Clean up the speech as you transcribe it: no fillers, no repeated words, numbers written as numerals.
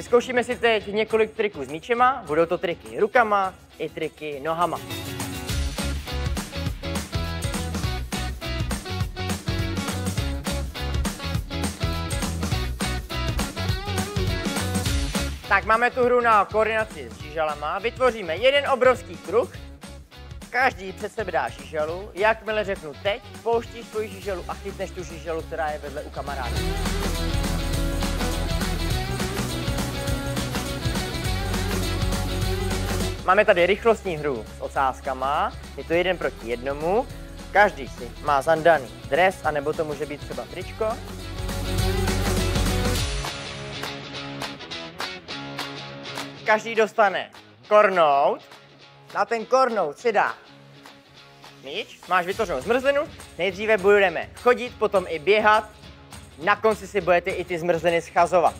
Vyzkoušíme si teď několik triků s míčema, budou to triky rukama i triky nohama. Tak máme tu hru na koordinaci s žížalama. Vytvoříme jeden obrovský kruh. Každý před sebe dá žížalu. Jakmile řeknu teď, pouštíš svoji žížalu a chytneš tu žížalu, která je vedle u kamaráda. Máme tady rychlostní hru s ocázkama. Je to 1 proti 1. Každý si má zandaný dres, anebo to může být třeba tričko. Každý dostane kornout. Na ten kornout si dá míč. Máš vytvořenou zmrzlinu. Nejdříve budeme chodit, potom i běhat. Na konci si budete i ty zmrzliny schazovat.